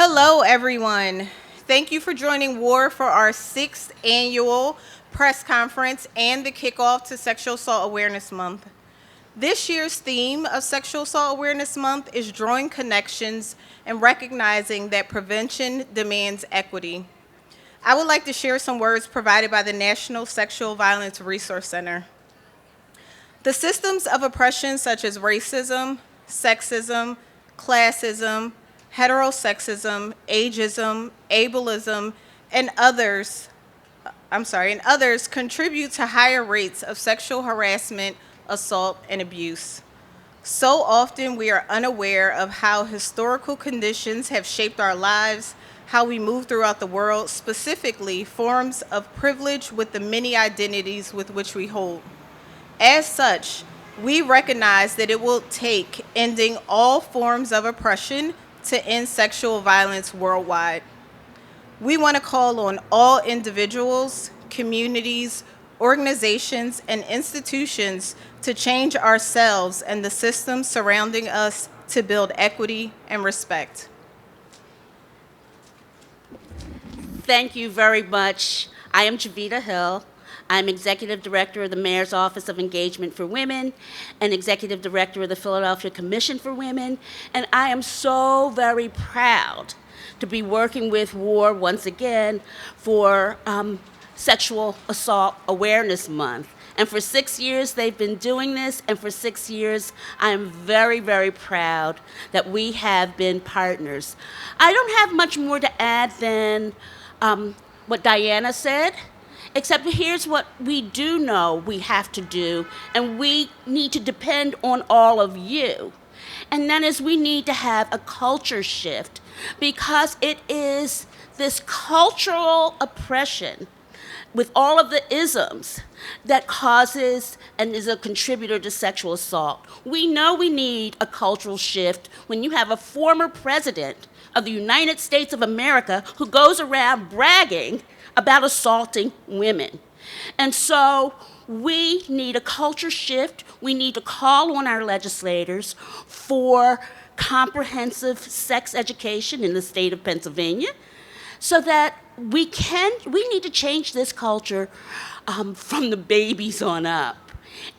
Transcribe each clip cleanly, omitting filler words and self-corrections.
Hello, everyone. Thank you for joining WOAR for our 6th annual press conference and the kickoff to Sexual Assault Awareness Month. This year's theme of Sexual Assault Awareness Month is drawing connections and recognizing that prevention demands equity. I would like to share some words provided by the National Sexual Violence Resource Center. The systems of oppression such as racism, sexism, classism, heterosexism, ageism, ableism, and others contribute to higher rates of sexual harassment, assault, and abuse. So often we are unaware of how historical conditions have shaped our lives, how we move throughout the world, specifically forms of privilege with the many identities with which we hold. As such, we recognize that it will take ending all forms of oppression to end sexual violence worldwide. We want to call on all individuals, communities, organizations, and institutions to change ourselves and the systems surrounding us to build equity and respect. Thank you very much. I am Javita Hill. I'm Executive Director of the Mayor's Office of Engagement for Women and Executive Director of the Philadelphia Commission for Women, and I am so very proud to be working with WAR once again for Sexual Assault Awareness Month. And for 6 years they've been doing this, and for 6 years I am very, very proud that we have been partners. I don't have much more to add than what Diana said, except here's what we do know we have to do, and we need to depend on all of you. And that is we need to have a culture shift, because it is this cultural oppression with all of the isms that causes and is a contributor to sexual assault. We know we need a cultural shift when you have a former president of the United States of America who goes around bragging about assaulting women. And so we need a culture shift. We need to call on our legislators for comprehensive sex education in the state of Pennsylvania, so that we need to change this culture from the babies on up.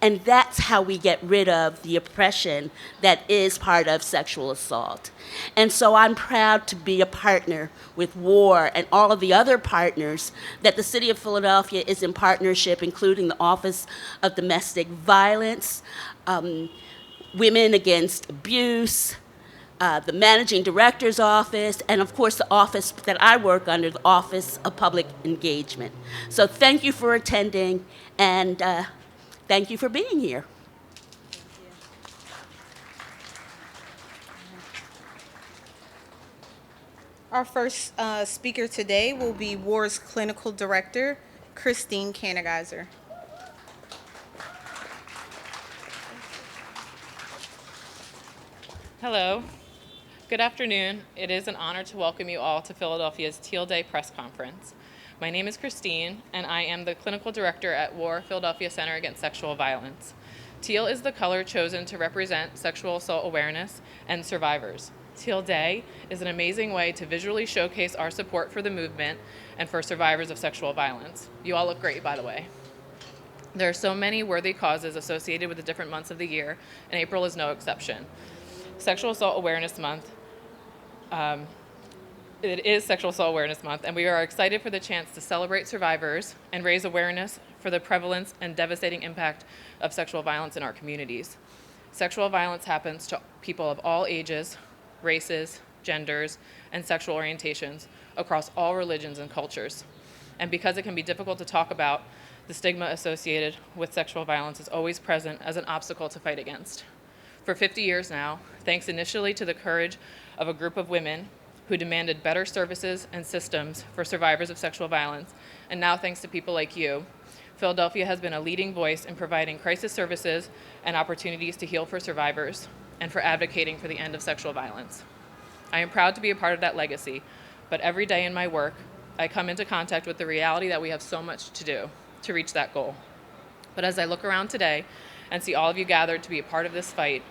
And that's how we get rid of the oppression that is part of sexual assault. And so I'm proud to be a partner with WAR and all of the other partners that the City of Philadelphia is in partnership, including the Office of Domestic Violence, Women Against Abuse, the Managing Director's Office, and of course the office that I work under, the Office of Public Engagement. So thank you for attending, and thank you for being here. Our first speaker today will be WAR's Clinical Director, Christine Kanegeiser. Hello. Good afternoon. It is an honor to welcome you all to Philadelphia's Teal Day press conference. My name is Christine, and I am the Clinical Director at WAR Philadelphia Center Against Sexual Violence. Teal is the color chosen to represent sexual assault awareness and survivors. Teal Day is an amazing way to visually showcase our support for the movement and for survivors of sexual violence. You all look great, by the way. There are so many worthy causes associated with the different months of the year, and April is no exception. Sexual Assault Awareness Month. It is Sexual Assault Awareness Month, and we are excited for the chance to celebrate survivors and raise awareness for the prevalence and devastating impact of sexual violence in our communities. Sexual violence happens to people of all ages, races, genders, and sexual orientations across all religions and cultures. And because it can be difficult to talk about, the stigma associated with sexual violence is always present as an obstacle to fight against. For 50 years now, thanks initially to the courage of a group of women who demanded better services and systems for survivors of sexual violence, and now thanks to people like you, Philadelphia has been a leading voice in providing crisis services and opportunities to heal for survivors and for advocating for the end of sexual violence. I am proud to be a part of that legacy, but every day in my work, I come into contact with the reality that we have so much to do to reach that goal. But as I look around today and see all of you gathered to be a part of this fight,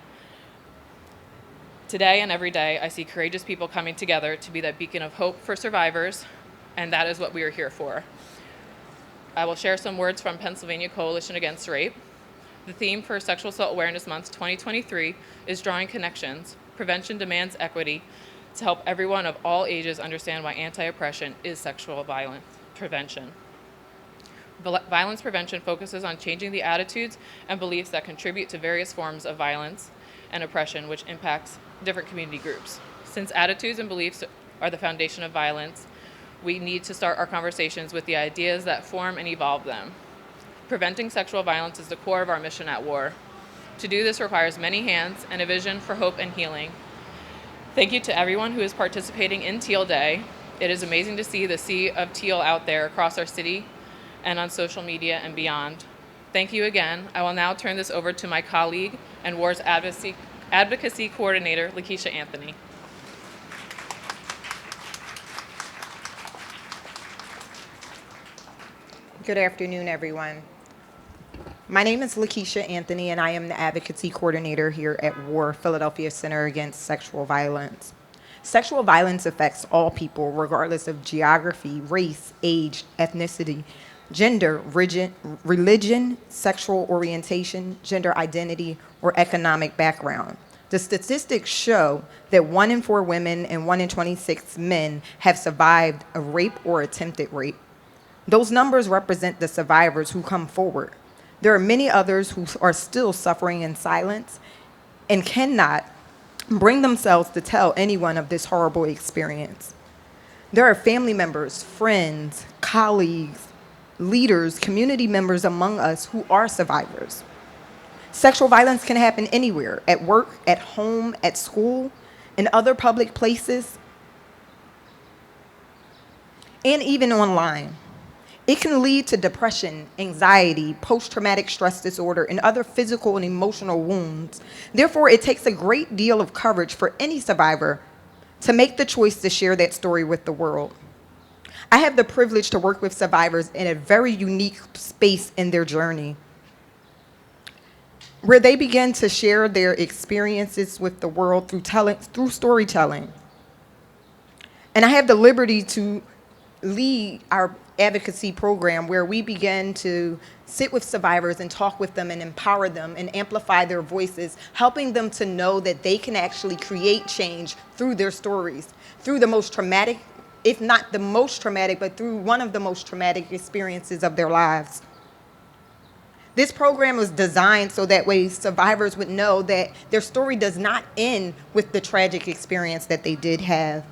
Today and every day, I see courageous people coming together to be that beacon of hope for survivors, and that is what we are here for. I will share some words from Pennsylvania Coalition Against Rape. The theme for Sexual Assault Awareness Month 2023 is Drawing Connections. Prevention demands equity to help everyone of all ages understand why anti-oppression is sexual violence prevention. Violence prevention focuses on changing the attitudes and beliefs that contribute to various forms of violence and oppression, which impacts different community groups. Since attitudes and beliefs are the foundation of violence, we need to start our conversations with the ideas that form and evolve them. Preventing sexual violence is the core of our mission at WOAR. To do this requires many hands and a vision for hope and healing. Thank you to everyone who is participating in Teal Day. It is amazing to see the sea of teal out there across our city and on social media and beyond. Thank you again. I will now turn this over to my colleague and WAR's advocacy coordinator, Lakeisha Anthony. Good afternoon, everyone. My name is Lakeisha Anthony, and I am the advocacy coordinator here at WAR, Philadelphia Center Against Sexual Violence. Sexual violence affects all people, regardless of geography, race, age, ethnicity, gender, religion, sexual orientation, gender identity, or economic background. The statistics show that 1 in 4 women and 1 in 26 men have survived a rape or attempted rape. Those numbers represent the survivors who come forward. There are many others who are still suffering in silence and cannot bring themselves to tell anyone of this horrible experience. There are family members, friends, colleagues, leaders, community members among us who are survivors. Sexual violence can happen anywhere, at work, at home, at school, in other public places, and even online. It can lead to depression, anxiety, post-traumatic stress disorder, and other physical and emotional wounds. Therefore, it takes a great deal of courage for any survivor to make the choice to share that story with the world. I have the privilege to work with survivors in a very unique space in their journey, where they begin to share their experiences with the world through storytelling. And I have the liberty to lead our advocacy program where we begin to sit with survivors and talk with them and empower them and amplify their voices, helping them to know that they can actually create change through their stories, through the most traumatic, if not the most traumatic, but through one of the most traumatic experiences of their lives. This program was designed so that way survivors would know that their story does not end with the tragic experience that they did have.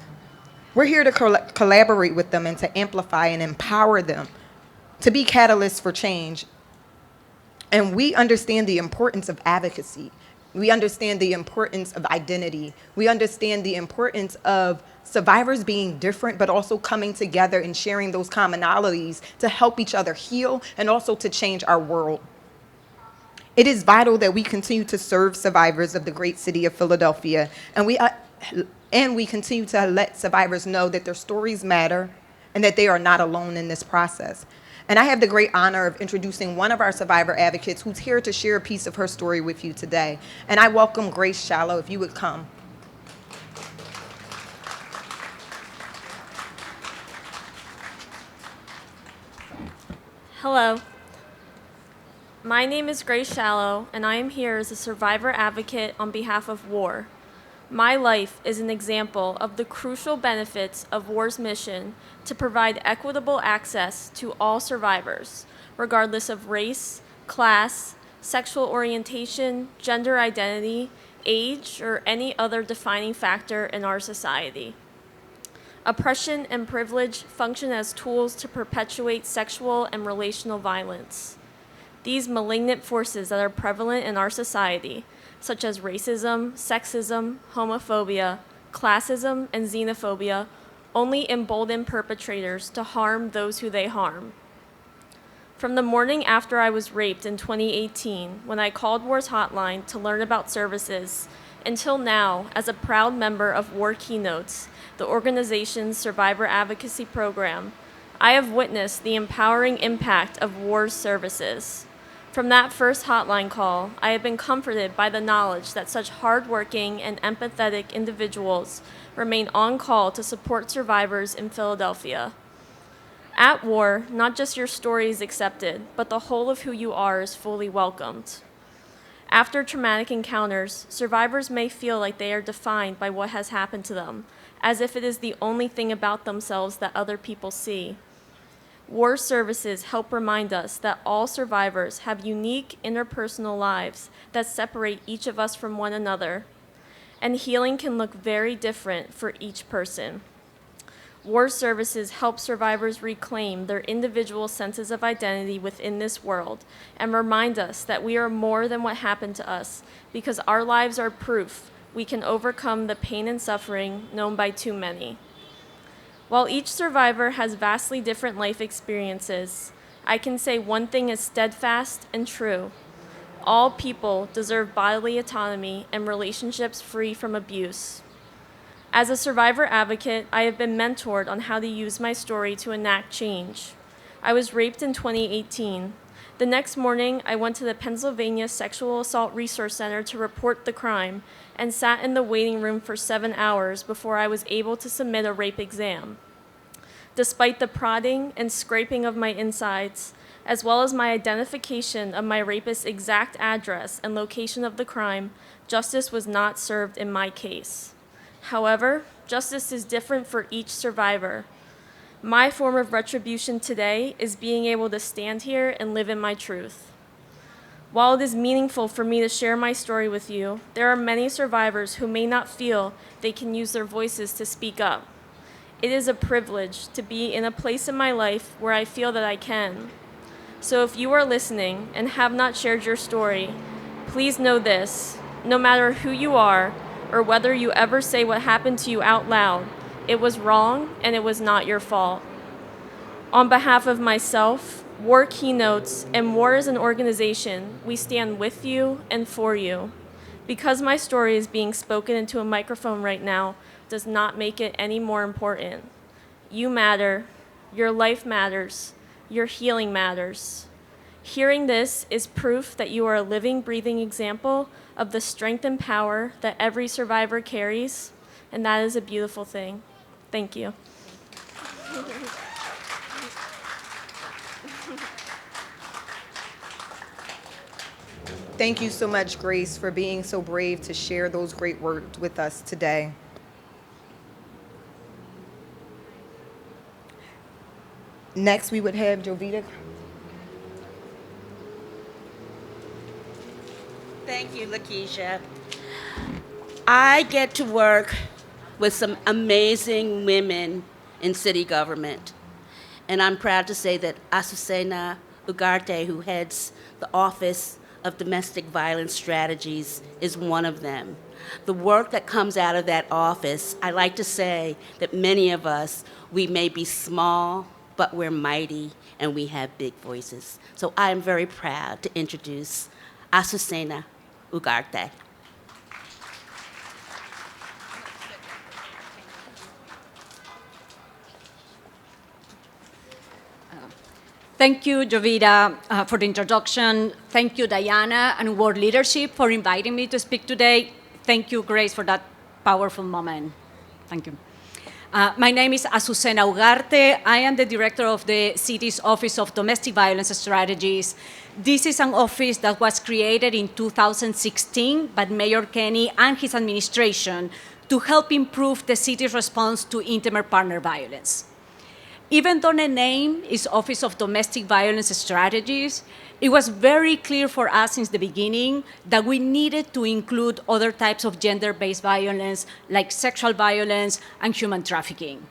We're here to collaborate with them and to amplify and empower them to be catalysts for change. And we understand the importance of advocacy. We understand the importance of identity. We understand the importance of survivors being different, but also coming together and sharing those commonalities to help each other heal and also to change our world. It is vital that we continue to serve survivors of the great city of Philadelphia, and we continue to let survivors know that their stories matter and that they are not alone in this process. And I have the great honor of introducing one of our survivor advocates who's here to share a piece of her story with you today. And I welcome Grace Shallow, if you would come. Hello. My name is Grace Shallow, and I am here as a survivor advocate on behalf of WAR. My life is an example of the crucial benefits of WAR's mission to provide equitable access to all survivors, regardless of race, class, sexual orientation, gender identity, age, or any other defining factor in our society. Oppression and privilege function as tools to perpetuate sexual and relational violence. These malignant forces that are prevalent in our society, such as racism, sexism, homophobia, classism, and xenophobia, only embolden perpetrators to harm those who they harm. From the morning after I was raped in 2018, when I called WAR's hotline to learn about services, until now, as a proud member of WAR Keynotes, the organization's survivor advocacy program, I have witnessed the empowering impact of WAR's services. From that first hotline call, I have been comforted by the knowledge that such hardworking and empathetic individuals remain on call to support survivors in Philadelphia. At WAR, not just your story is accepted, but the whole of who you are is fully welcomed. After traumatic encounters, survivors may feel like they are defined by what has happened to them, as if it is the only thing about themselves that other people see. WAR services help remind us that all survivors have unique interpersonal lives that separate each of us from one another, and healing can look very different for each person. WAR services help survivors reclaim their individual senses of identity within this world and remind us that we are more than what happened to us because our lives are proof we can overcome the pain and suffering known by too many. While each survivor has vastly different life experiences, I can say one thing is steadfast and true. All people deserve bodily autonomy and relationships free from abuse. As a survivor advocate, I have been mentored on how to use my story to enact change. I was raped in 2018. The next morning, I went to the Pennsylvania Sexual Assault Resource Center to report the crime and sat in the waiting room for 7 hours before I was able to submit a rape exam. Despite the prodding and scraping of my insides, as well as my identification of my rapist's exact address and location of the crime, justice was not served in my case. However, justice is different for each survivor. My form of retribution today is being able to stand here and live in my truth. While it is meaningful for me to share my story with you, there are many survivors who may not feel they can use their voices to speak up. It is a privilege to be in a place in my life where I feel that I can. So if you are listening and have not shared your story, please know this: no matter who you are or whether you ever say what happened to you out loud, it was wrong and it was not your fault. On behalf of myself, WAR Keynotes, and WAR as an organization, we stand with you and for you. Because my story is being spoken into a microphone right now does not make it any more important. You matter, your life matters, your healing matters. Hearing this is proof that you are a living, breathing example of the strength and power that every survivor carries, and that is a beautiful thing. Thank you. Thank you so much, Grace, for being so brave to share those great words with us today. Next, we would have Jovita. Thank you, Lakeisha. I get to work with some amazing women in city government. And I'm proud to say that Azucena Ugarte, who heads the Office of Domestic Violence Strategies, is one of them. The work that comes out of that office, I like to say that many of us, we may be small, but we're mighty and we have big voices. So I am very proud to introduce Azucena Ugarte. Thank you, Jovita, for the introduction. Thank you, Diana and World Leadership, for inviting me to speak today. Thank you, Grace, for that powerful moment. Thank you. My name is Azucena Ugarte. I am the director of the city's Office of Domestic Violence Strategies. This is an office that was created in 2016 by Mayor Kenny and his administration to help improve the city's response to intimate partner violence. Even though the name is Office of Domestic Violence Strategies, it was very clear for us since the beginning that we needed to include other types of gender-based violence, like sexual violence and human trafficking.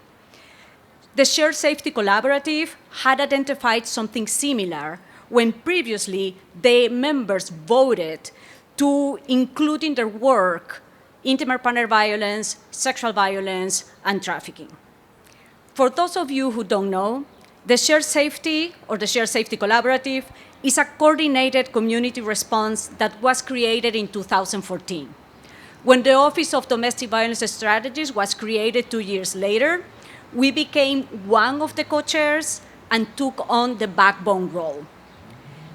The Shared Safety Collaborative had identified something similar when previously the members voted to include in their work intimate partner violence, sexual violence, and trafficking. For those of you who don't know, the Shared Safety, or the Shared Safety Collaborative, is a coordinated community response that was created in 2014. When the Office of Domestic Violence Strategies was created 2 years later, we became one of the co-chairs and took on the backbone role.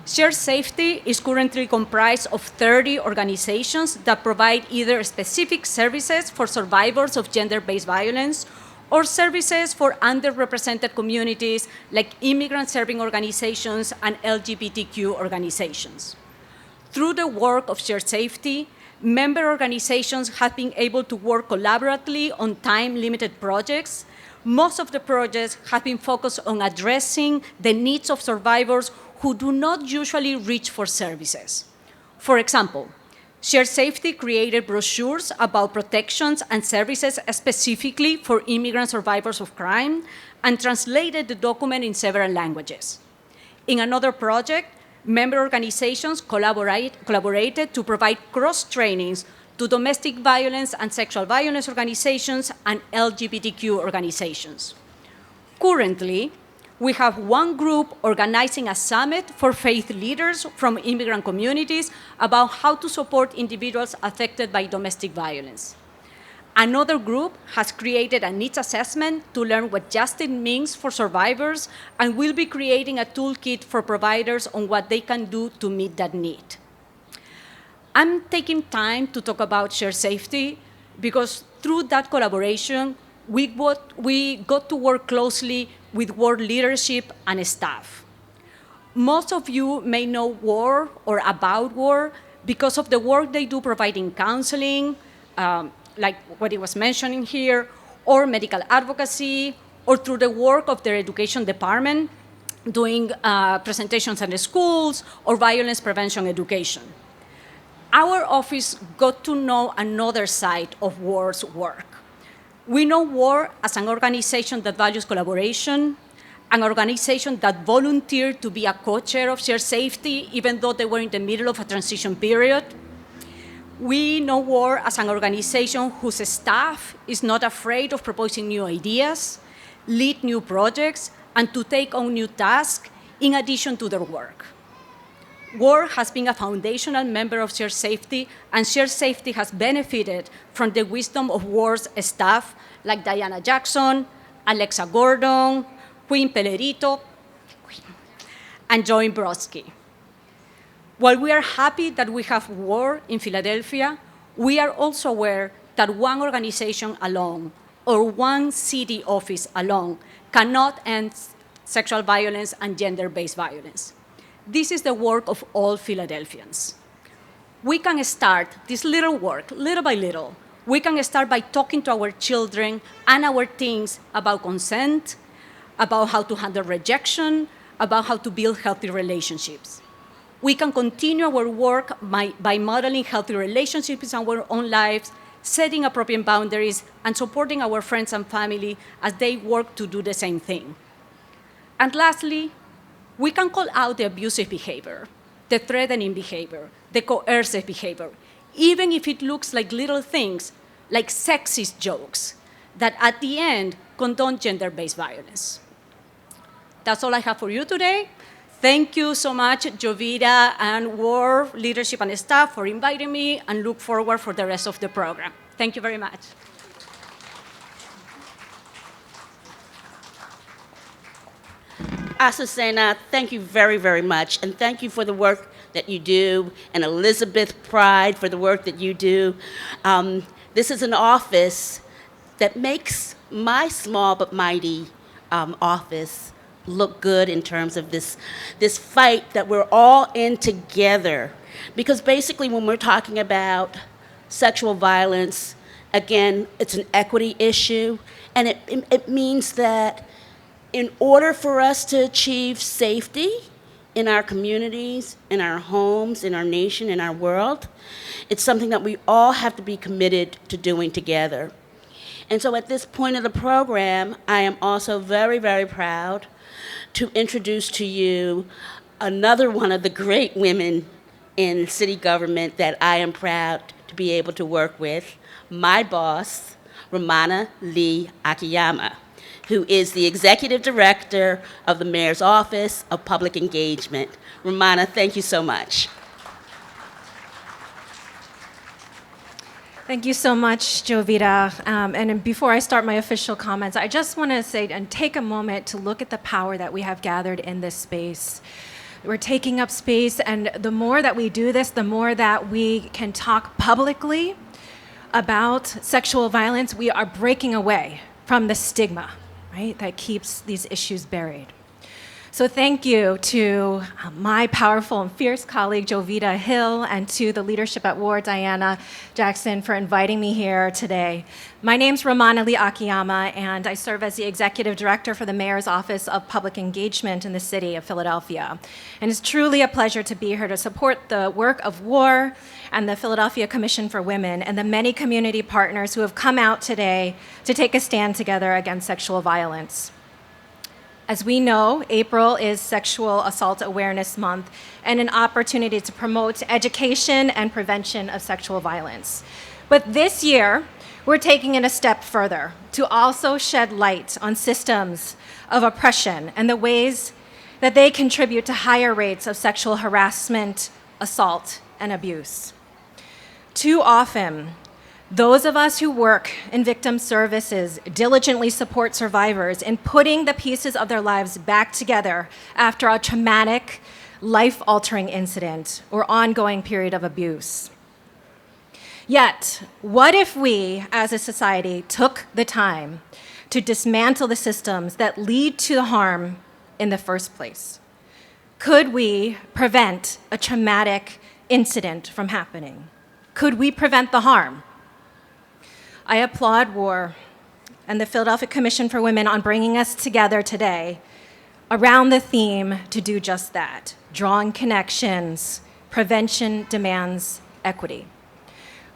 Shared Safety is currently comprised of 30 organizations that provide either specific services for survivors of gender-based violence or services for underrepresented communities like immigrant-serving organizations and LGBTQ organizations. Through the work of Shared Safety, member organizations have been able to work collaboratively on time-limited projects. Most of the projects have been focused on addressing the needs of survivors who do not usually reach for services. For example, Shared Safety created brochures about protections and services specifically for immigrant survivors of crime and translated the document in several languages. In another project, member organizations collaborated to provide cross-trainings to domestic violence and sexual violence organizations and LGBTQ organizations. Currently, we have one group organizing a summit for faith leaders from immigrant communities about how to support individuals affected by domestic violence. Another group has created a needs assessment to learn what justice means for survivors and will be creating a toolkit for providers on what they can do to meet that need. I'm taking time to talk about Shared Safety because through that collaboration, we got to work closely with WOAR leadership and staff. Most of you may know WOAR or about WOAR because of the work they do providing counseling, like what it was mentioning here, or medical advocacy, or through the work of their education department, doing presentations in the schools or violence prevention education. Our office got to know another side of WOAR's work. We know WOAR as an organization that values collaboration, an organization that volunteered to be a co-chair of Shared Safety, even though they were in the middle of a transition period. We know WOAR as an organization whose staff is not afraid of proposing new ideas, lead new projects, and to take on new tasks in addition to their work. WOAR has been a foundational member of Shared Safety, and Shared Safety has benefited from the wisdom of WOAR's staff like Diana Jackson, Alexa Gordon, Queen Pelerito, and Joy Brodsky. While we are happy that we have WOAR in Philadelphia, we are also aware that one organization alone or one city office alone cannot end sexual violence and gender-based violence. This is the work of all Philadelphians. We can start this little work, little by little. We can start by talking to our children and our teens about consent, about how to handle rejection, about how to build healthy relationships. We can continue our work by modeling healthy relationships in our own lives, setting appropriate boundaries, and supporting our friends and family as they work to do the same thing. And lastly, we can call out the abusive behavior, the threatening behavior, the coercive behavior, even if it looks like little things, like sexist jokes, that at the end condone gender-based violence. That's all I have for you today. Thank you so much, Jovita and WOAR leadership and staff for inviting me, and look forward for the rest of the program. Thank you very much. Azucena, thank you very, very much, and thank you for the work that you do, and Elizabeth Pride for the work that you do. This is an office that makes my small but mighty office look good in terms of this fight that we're all in together. Because basically when we're talking about sexual violence, again, it's an equity issue, and it means that in order for us to achieve safety in our communities, in our homes, in our nation, in our world, it's something that we all have to be committed to doing together. And so at this point of the program, I am also very, very proud to introduce to you another one of the great women in city government that I am proud to be able to work with, my boss, Romana Lee Akiyama, who is the Executive Director of the Mayor's Office of Public Engagement. Romana, thank you so much. Thank you so much, Jovita. And before I start my official comments, I just want to say and take a moment to look at the power that we have gathered in this space. We're taking up space, and the more that we do this, the more that we can talk publicly about sexual violence, we are breaking away from the stigma, right, that keeps these issues buried. So thank you to my powerful and fierce colleague, Jovita Hill, and to the leadership at WOAR, Diana Jackson, for inviting me here today. My name's Ramana Lee Akiyama, and I serve as the Executive Director for the Mayor's Office of Public Engagement in the city of Philadelphia. And it's truly a pleasure to be here to support the work of WOAR and the Philadelphia Commission for Women and the many community partners who have come out today to take a stand together against sexual violence. As we know, April is Sexual Assault Awareness Month and an opportunity to promote education and prevention of sexual violence. But this year, we're taking it a step further to also shed light on systems of oppression and the ways that they contribute to higher rates of sexual harassment, assault, and abuse. Too often, those of us who work in victim services diligently support survivors in putting the pieces of their lives back together after a traumatic, life-altering incident or ongoing period of abuse. Yet, what if we, as a society, took the time to dismantle the systems that lead to the harm in the first place? Could we prevent a traumatic incident from happening? Could we prevent the harm? I applaud WOAR and the Philadelphia Commission for Women on bringing us together today around the theme to do just that, drawing connections, prevention demands equity.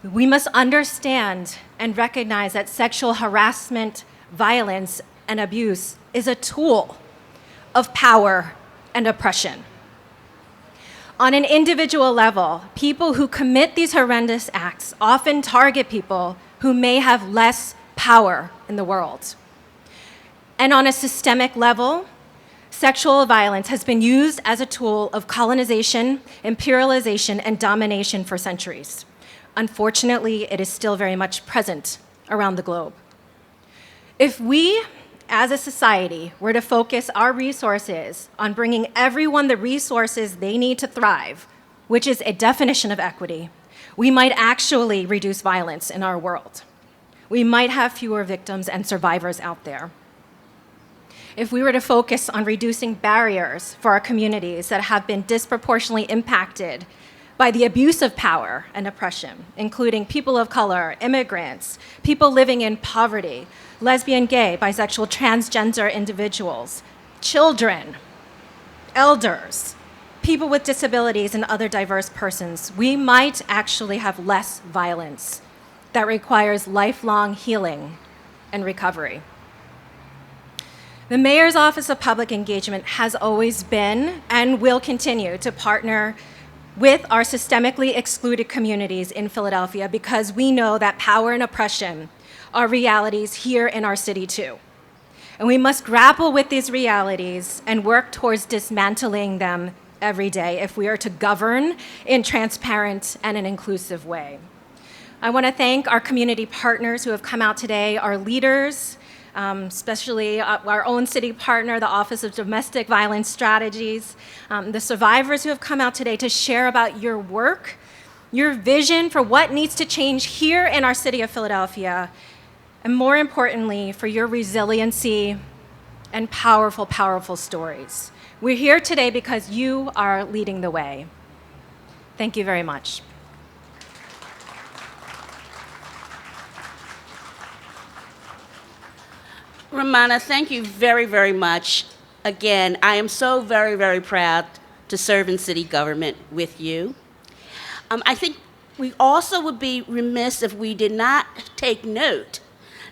We must understand and recognize that sexual harassment, violence, and abuse is a tool of power and oppression. On an individual level, people who commit these horrendous acts often target people who may have less power in the world. And on a systemic level, sexual violence has been used as a tool of colonization, imperialization, and domination for centuries. Unfortunately, it is still very much present around the globe. If we, as a society, were to focus our resources on bringing everyone the resources they need to thrive, which is a definition of equity, we might actually reduce violence in our world. We might have fewer victims and survivors out there. If we were to focus on reducing barriers for our communities that have been disproportionately impacted by the abuse of power and oppression, including people of color, immigrants, people living in poverty, lesbian, gay, bisexual, transgender individuals, children, elders, people with disabilities, and other diverse persons, we might actually have less violence that requires lifelong healing and recovery. The Mayor's Office of Public Engagement has always been and will continue to partner with our systemically excluded communities in Philadelphia because we know that power and oppression are realities here in our city too. And we must grapple with these realities and work towards dismantling them every day if we are to govern in transparent and an inclusive way. I want to thank our community partners who have come out today, our leaders, especially our own city partner, the Office of Domestic Violence Strategies, the survivors who have come out today to share about your work, your vision for what needs to change here in our city of Philadelphia, and more importantly, for your resiliency and powerful, powerful stories. We're here today because you are leading the way. Thank you very much. Ramana, thank you very, very much. Again, I am so very, very proud to serve in city government with you. I think we also would be remiss if we did not take note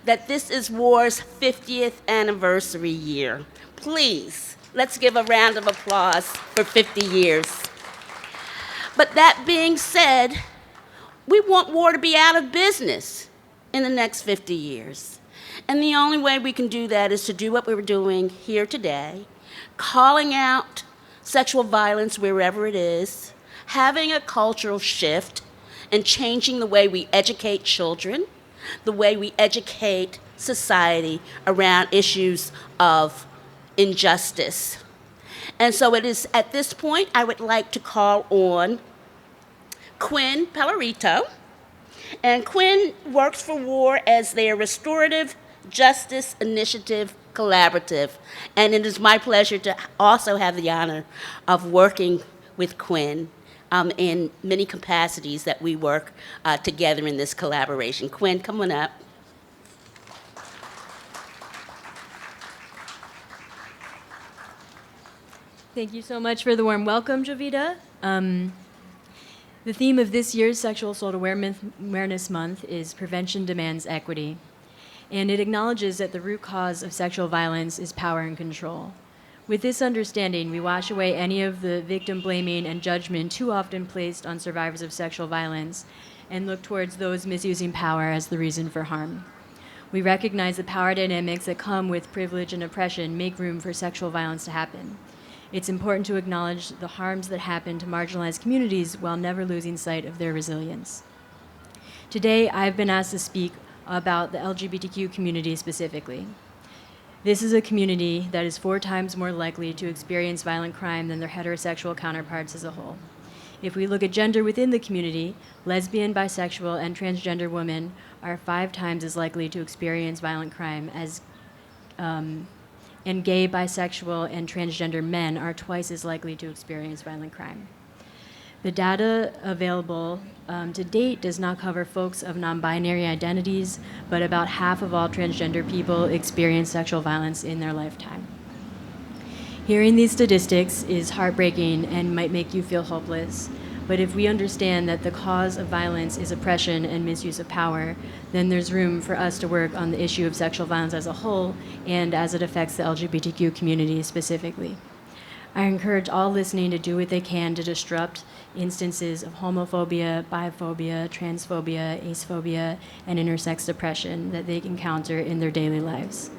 that this is WOAR's 50th anniversary year. Please, let's give a round of applause for 50 years. But that being said, we want WOAR to be out of business in the next 50 years. And the only way we can do that is to do what we're doing here today, calling out sexual violence wherever it is, having a cultural shift, and changing the way we educate children, the way we educate society around issues of injustice. And so it is at this point I would like to call on Quinn Pellerito. And Quinn works for WAR as their Restorative Justice Initiative Collaborative. And it is my pleasure to also have the honor of working with Quinn in many capacities that we work together in this collaboration. Quinn, come on up. Thank you so much for the warm welcome, Jovita. The theme of this year's Sexual Assault Awareness Month is Prevention Demands Equity, and it acknowledges that the root cause of sexual violence is power and control. With this understanding, we wash away any of the victim blaming and judgment too often placed on survivors of sexual violence and look towards those misusing power as the reason for harm. We recognize the power dynamics that come with privilege and oppression make room for sexual violence to happen. It's important to acknowledge the harms that happen to marginalized communities while never losing sight of their resilience. Today, I've been asked to speak about the LGBTQ community specifically. This is a community that is 4 times more likely to experience violent crime than their heterosexual counterparts as a whole. If we look at gender within the community, lesbian, bisexual, and transgender women are 5 times as likely to experience violent crime as and gay, bisexual, and transgender men are twice as likely to experience violent crime. The data available to date does not cover folks of non-binary identities, but about half of all transgender people experience sexual violence in their lifetime. Hearing these statistics is heartbreaking and might make you feel hopeless, but if we understand that the cause of violence is oppression and misuse of power, then there's room for us to work on the issue of sexual violence as a whole and as it affects the LGBTQ community specifically. I encourage all listening to do what they can to disrupt instances of homophobia, biphobia, transphobia, acephobia, and intersex depression that they encounter in their daily lives.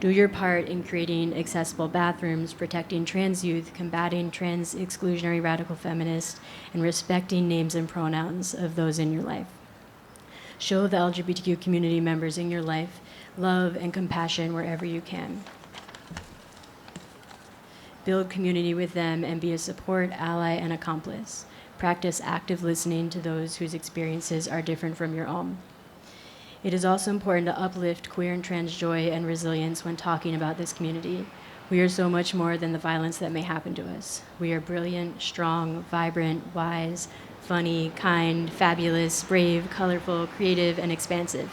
Do your part in creating accessible bathrooms, protecting trans youth, combating trans exclusionary radical feminists, and respecting names and pronouns of those in your life. Show the LGBTQ community members in your life love and compassion wherever you can. Build community with them and be a support, ally, and accomplice. Practice active listening to those whose experiences are different from your own. It is also important to uplift queer and trans joy and resilience when talking about this community. We are so much more than the violence that may happen to us. We are brilliant, strong, vibrant, wise, funny, kind, fabulous, brave, colorful, creative, and expansive.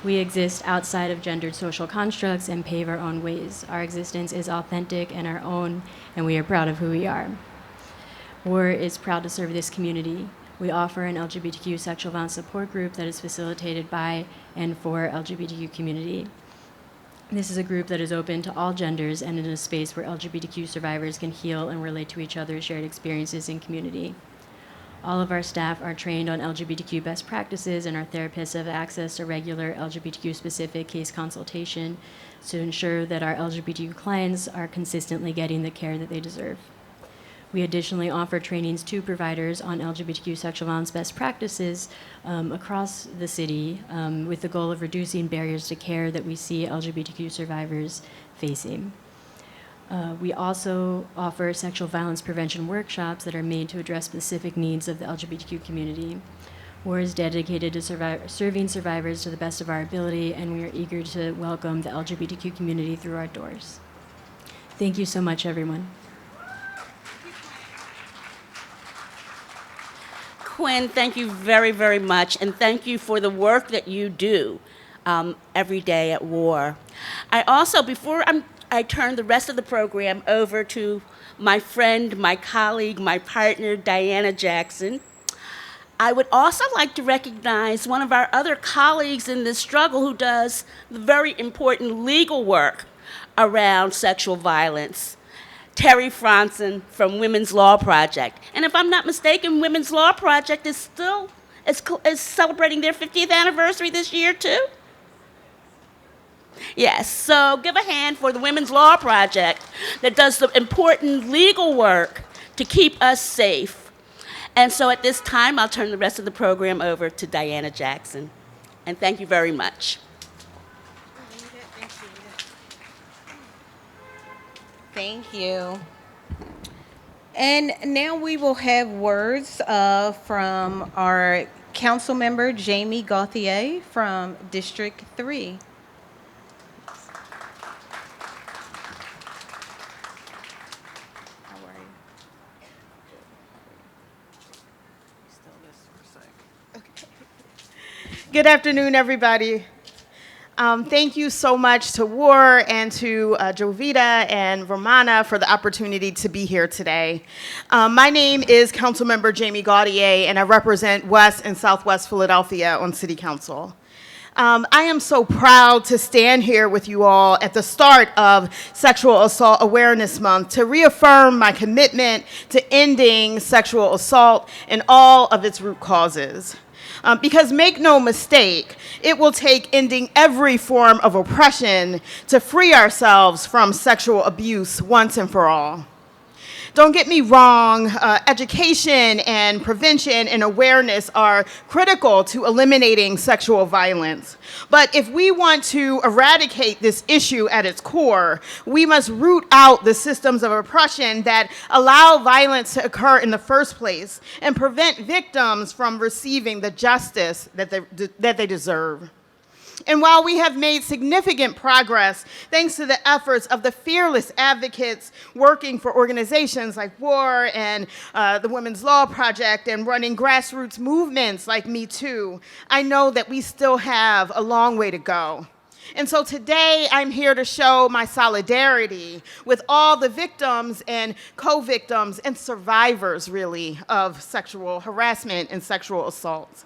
We exist outside of gendered social constructs and pave our own ways. Our existence is authentic and our own, and we are proud of who we are. WAR is proud to serve this community. We offer an LGBTQ sexual violence support group that is facilitated by and for LGBTQ community. This is a group that is open to all genders and in a space where LGBTQ survivors can heal and relate to each other's shared experiences in community. All of our staff are trained on LGBTQ best practices, and our therapists have access to regular LGBTQ-specific case consultation to ensure that our LGBTQ clients are consistently getting the care that they deserve. We additionally offer trainings to providers on LGBTQ sexual violence best practices across the city with the goal of reducing barriers to care that we see LGBTQ survivors facing. We also offer sexual violence prevention workshops that are made to address specific needs of the LGBTQ community. WAR is dedicated to serving survivors to the best of our ability, and we are eager to welcome the LGBTQ community through our doors. Thank you so much, everyone. Quinn, thank you very, very much, and thank you for the work that you do every day at WAR. I also, before I turn the rest of the program over to my friend, my colleague, my partner, Diana Jackson, I would also like to recognize one of our other colleagues in this struggle who does the very important legal work around sexual violence. Terry Franson from Women's Law Project. And if I'm not mistaken, Women's Law Project is still is celebrating their 50th anniversary this year too? Yes, so give a hand for the Women's Law Project that does the important legal work to keep us safe. And so at this time, I'll turn the rest of the program over to Diana Jackson. And thank you very much. Thank you. And now we will have words from our council member, Jamie Gauthier from District 3. How are you? Good afternoon, everybody. Thank you so much to WOAR and to Jovita and Romana for the opportunity to be here today. My name is Councilmember Jamie Gaudier, and I represent West and Southwest Philadelphia on City Council. I am so proud to stand here with you all at the start of Sexual Assault Awareness Month to reaffirm my commitment to ending sexual assault and all of its root causes. Because make no mistake, it will take ending every form of oppression to free ourselves from sexual abuse once and for all. Don't get me wrong, education and prevention and awareness are critical to eliminating sexual violence. But if we want to eradicate this issue at its core, we must root out the systems of oppression that allow violence to occur in the first place and prevent victims from receiving the justice that they deserve. And while we have made significant progress, thanks to the efforts of the fearless advocates working for organizations like WOAR and the Women's Law Project and running grassroots movements like Me Too, I know that we still have a long way to go. And so today, I'm here to show my solidarity with all the victims and co-victims and survivors, really, of sexual harassment and sexual assault.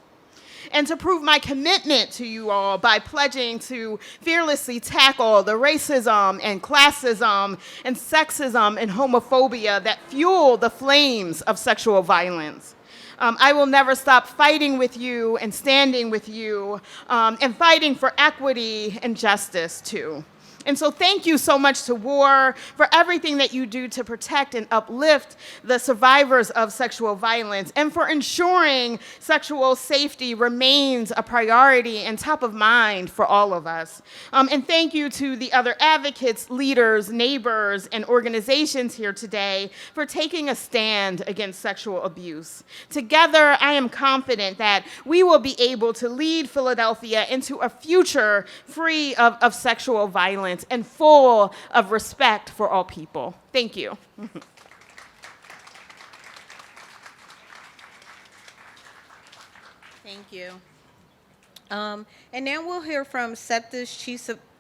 And to prove my commitment to you all by pledging to fearlessly tackle the racism and classism and sexism and homophobia that fuel the flames of sexual violence. I will never stop fighting with you and standing with you and fighting for equity and justice too. And so thank you so much to WOAR for everything that you do to protect and uplift the survivors of sexual violence and for ensuring sexual safety remains a priority and top of mind for all of us. And thank you to the other advocates, leaders, neighbors, and organizations here today for taking a stand against sexual abuse. Together, I am confident that we will be able to lead Philadelphia into a future free of sexual violence and full of respect for all people. Thank you. Thank you. And now we'll hear from SEPTA's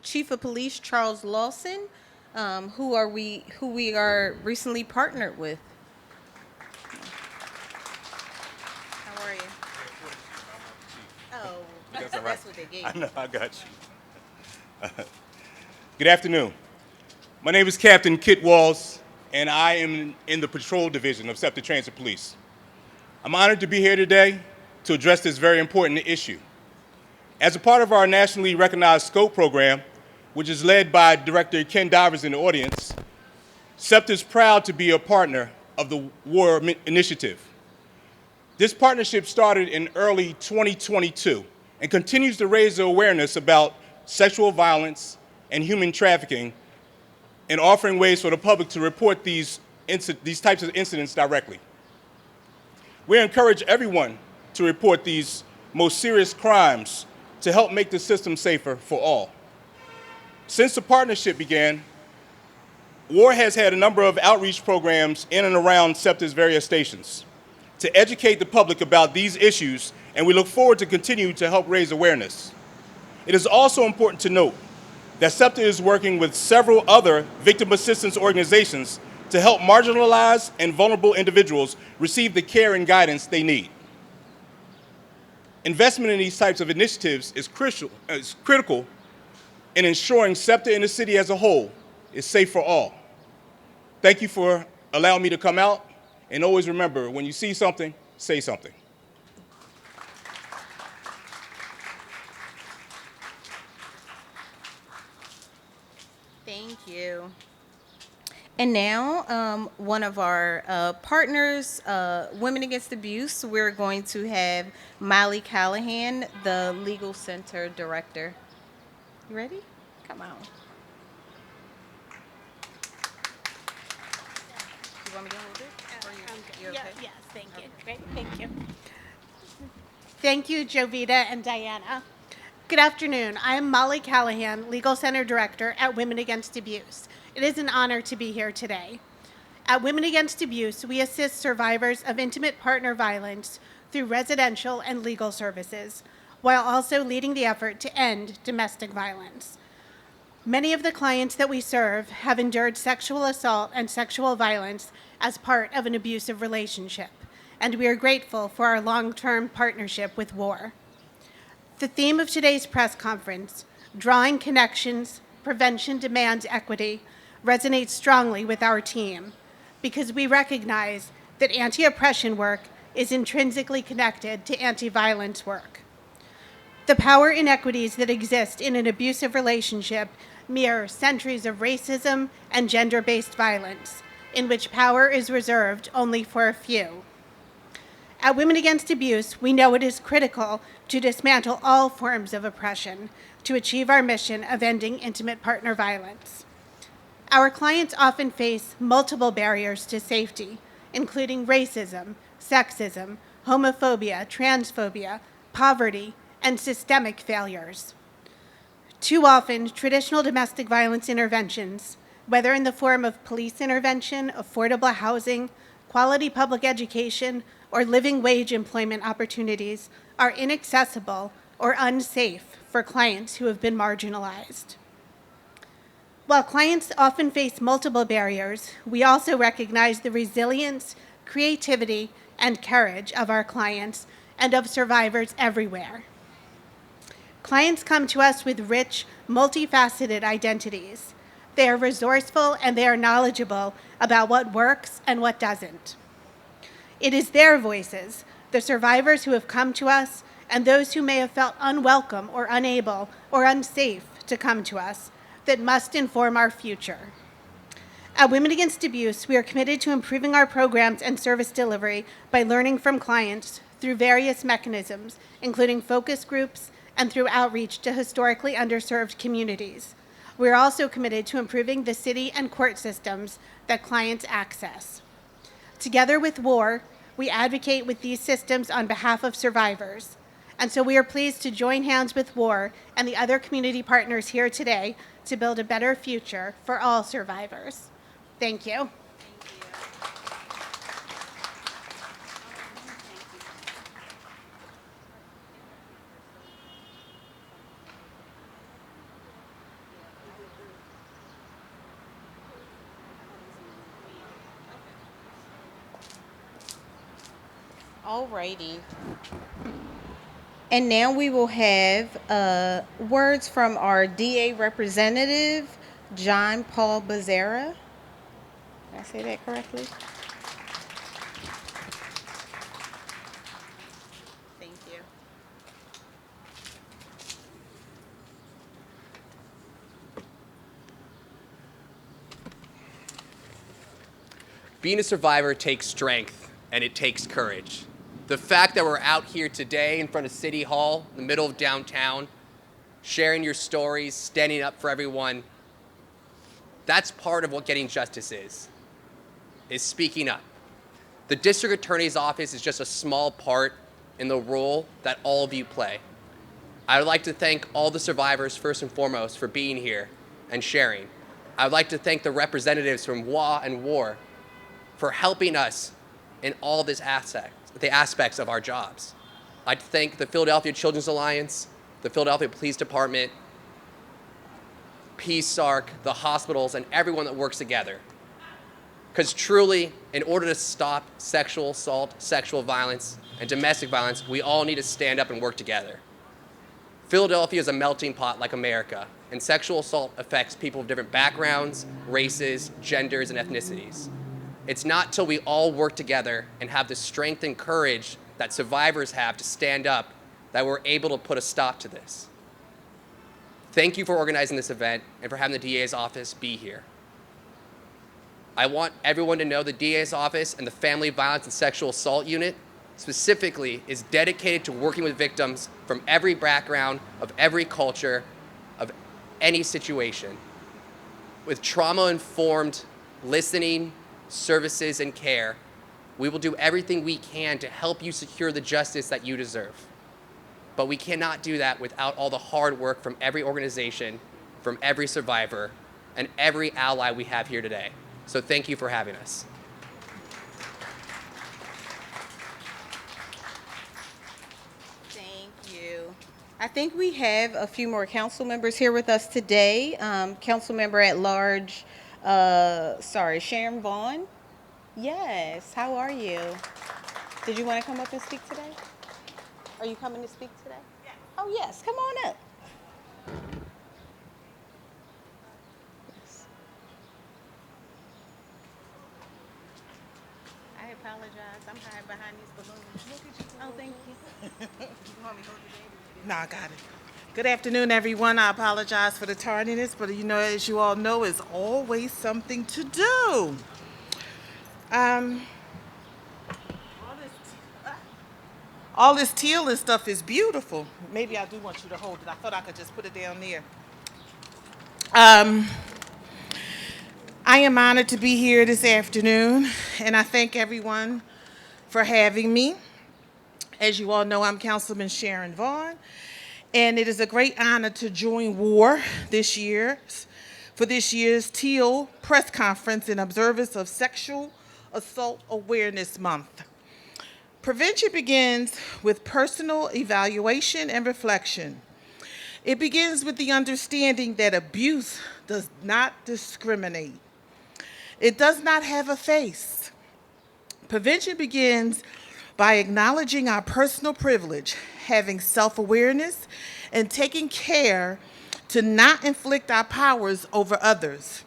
Chief of Police, Charles Lawson, who we are recently partnered with. How are you? Oh, That's all right. that's what they gave I you. know, I got you. Good afternoon. My name is Captain Kit Walls, and I am in the Patrol Division of SEPTA Transit Police. I'm honored to be here today to address this very important issue. As a part of our nationally recognized SCOPE program, which is led by Director Ken Divers in the audience, SEPTA is proud to be a partner of the WOAR initiative. This partnership started in early 2022 and continues to raise the awareness about sexual violence and human trafficking, and offering ways for the public to report these types of incidents directly. We encourage everyone to report these most serious crimes to help make the system safer for all. Since the partnership began, WOAR has had a number of outreach programs in and around SEPTA's various stations to educate the public about these issues, and we look forward to continue to help raise awareness. It is also important to note that SEPTA is working with several other victim assistance organizations to help marginalized and vulnerable individuals receive the care and guidance they need. Investment in these types of initiatives is critical in ensuring SEPTA and the city as a whole is safe for all. Thank you for allowing me to come out, and always remember, when you see something, say something. Thank you. And now, one of our partners, Women Against Abuse, we're going to have Molly Callahan, the Legal Center Director. You ready? Come on. want me to hold it? Or you're okay? Yes, thank you. Great, thank you. Thank you, Jovita and Diana. Good afternoon. I am Molly Callahan, Legal Center Director at Women Against Abuse. It is an honor to be here today. At Women Against Abuse, we assist survivors of intimate partner violence through residential and legal services, while also leading the effort to end domestic violence. Many of the clients that we serve have endured sexual assault and sexual violence as part of an abusive relationship, and we are grateful for our long-term partnership with WOAR. The theme of today's press conference, Drawing Connections, Prevention Demands Equity, resonates strongly with our team because we recognize that anti-oppression work is intrinsically connected to anti-violence work. The power inequities that exist in an abusive relationship mirror centuries of racism and gender-based violence, in which power is reserved only for a few. At Women Against Abuse, we know it is critical to dismantle all forms of oppression to achieve our mission of ending intimate partner violence. Our clients often face multiple barriers to safety, including racism, sexism, homophobia, transphobia, poverty, and systemic failures. Too often, traditional domestic violence interventions, whether in the form of police intervention, affordable housing, quality public education, or living wage employment opportunities, are inaccessible or unsafe for clients who have been marginalized. While clients often face multiple barriers, we also recognize the resilience, creativity, and courage of our clients and of survivors everywhere. Clients come to us with rich, multifaceted identities. They are resourceful and they are knowledgeable about what works and what doesn't. It is their voices, the survivors who have come to us and those who may have felt unwelcome or unable or unsafe to come to us, that must inform our future. At Women Against Abuse, we are committed to improving our programs and service delivery by learning from clients through various mechanisms, including focus groups and through outreach to historically underserved communities. We are also committed to improving the city and court systems that clients access. Together with WOAR, we advocate with these systems on behalf of survivors. And so we are pleased to join hands with WOAR and the other community partners here today to build a better future for all survivors. Thank you. Alrighty. And now we will have words from our DA representative, John Paul Becerra. Did I say that correctly? Thank you. Being a survivor takes strength and it takes courage. The fact that we're out here today in front of City Hall, in the middle of downtown, sharing your stories, standing up for everyone, that's part of what getting justice is speaking up. The District Attorney's Office is just a small part in the role that all of you play. I would like to thank all the survivors, first and foremost, for being here and sharing. I would like to thank the representatives from WOAR and WAR for helping us in all the aspects of our jobs. I'd like to thank the Philadelphia Children's Alliance, the Philadelphia Police Department, PSARC, the hospitals, and everyone that works together. Because truly, in order to stop sexual assault, sexual violence, and domestic violence, we all need to stand up and work together. Philadelphia is a melting pot like America, and sexual assault affects people of different backgrounds, races, genders, and ethnicities. It's not till we all work together and have the strength and courage that survivors have to stand up that we're able to put a stop to this. Thank you for organizing this event and for having the DA's office be here. I want everyone to know the DA's office and the Family Violence and Sexual Assault Unit specifically is dedicated to working with victims from every background, of every culture, of any situation, with trauma-informed listening, services, and care, we will do everything we can to help you secure the justice that you deserve. But we cannot do that without all the hard work from every organization, from every survivor, and every ally we have here today. So thank you for having us. Thank you. I think we have a few more council members here with us today. Council member at large, Sharon Vaughn. Yes, how are you? Did you want to come up and speak today? Are you coming to speak today? Yes. Oh, yes, come on up. Yes. I apologize. I'm hiding behind these balloons. Look at you. Oh, thank you. You want me to hold your baby? No, I got it. Good afternoon, everyone. I apologize for the tardiness, but as you all know, it's always something to do. All this teal and stuff is beautiful. Maybe I do want you to hold it. I thought I could just put it down there. I am honored to be here this afternoon, and I thank everyone for having me. As you all know, I'm Councilman Sharon Vaughn, and it is a great honor to join WOAR for this year's Teal press conference in observance of Sexual Assault Awareness Month. Prevention begins with personal evaluation and reflection. It begins with the understanding that abuse does not discriminate. It does not have a face. Prevention begins by acknowledging our personal privilege, having self-awareness, and taking care to not inflict our powers over others.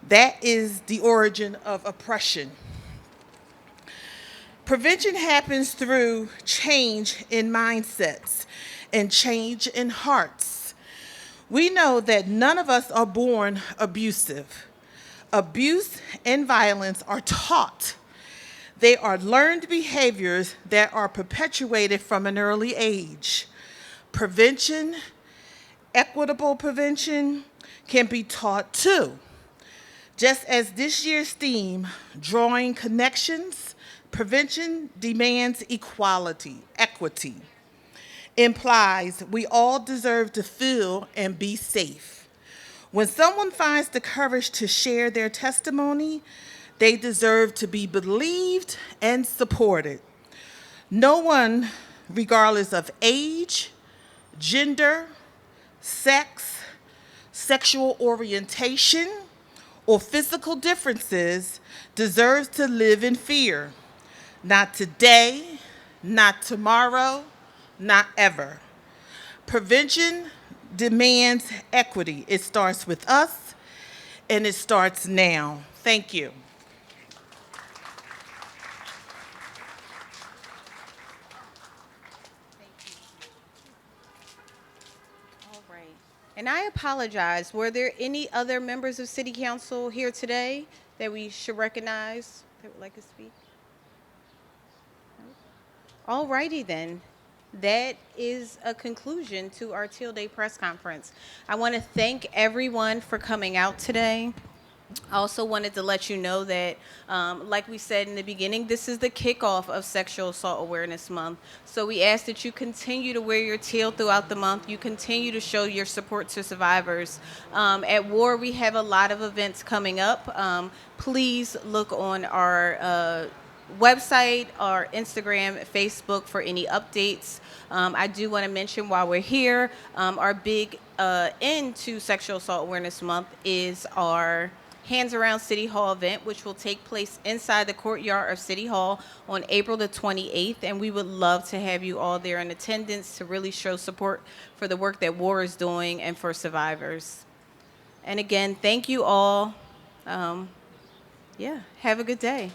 That is the origin of oppression. Prevention happens through change in mindsets and change in hearts. We know that none of us are born abusive. Abuse and violence are taught. They are learned behaviors that are perpetuated from an early age. Prevention, equitable prevention, can be taught too. Just as this year's theme, Drawing Connections, Prevention Demands Equality, Equity, implies we all deserve to feel and be safe. When someone finds the courage to share their testimony, they deserve to be believed and supported. No one, regardless of age, gender, sex, sexual orientation, or physical differences, deserves to live in fear. Not today, not tomorrow, not ever. Prevention demands equity. It starts with us, and it starts now. Thank you. All right. And I apologize. Were there any other members of City Council here today that we should recognize that would like to speak? All righty then. That is a conclusion to our Teal Day press conference. I want to thank everyone for coming out today. I also wanted to let you know that, like we said in the beginning, this is the kickoff of Sexual Assault Awareness Month. So we ask that you continue to wear your teal throughout the month. You continue to show your support to survivors. At WAR, we have a lot of events coming up. Please look on our website, our Instagram, Facebook for any updates. I do want to mention while we're here, our big end to Sexual Assault Awareness Month is our Hands Around City Hall event, which will take place inside the courtyard of City Hall on April the 28th. And we would love to have you all there in attendance to really show support for the work that WAR is doing and for survivors. And again, thank you all. Have a good day.